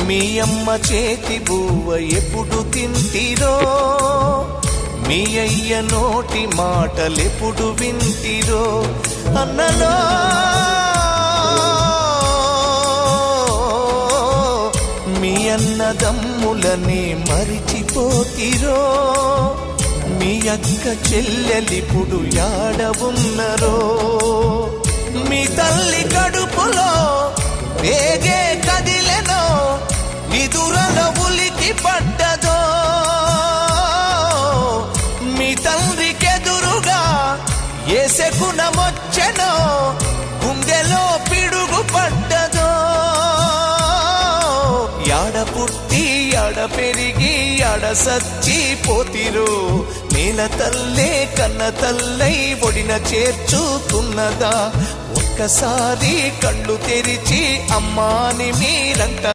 మీ అమ్మ చేతి బువ్వ ఎప్పుడు తింటిరో, మీ అయ్య నోటి మాటలెప్పుడు వింటిరో. అన్నలో మీ అన్నదమ్ములనే మరిచిపోతిరో, మీ అక్క చెల్లెలిప్పుడు యాడ ఉన్నరో. మీ తల్లి కడుపులో వేగే కదిలెనో, నిదురల ఉలికి పడ్డదో. మీ తండ్రికెదురుగా ఏ శకునమొచ్చెనో, గుండెలో పిడుగు పడ్డదో. యాడ పుట్టి యాడ పెరిగి యాడ సచ్చిపోతిరో, నేల తల్లే కన్న తల్లై ఒడిన చేర్చుతున్నదా. ఒక్కసారి కళ్ళు తెరిచి అమ్మాని మీరంట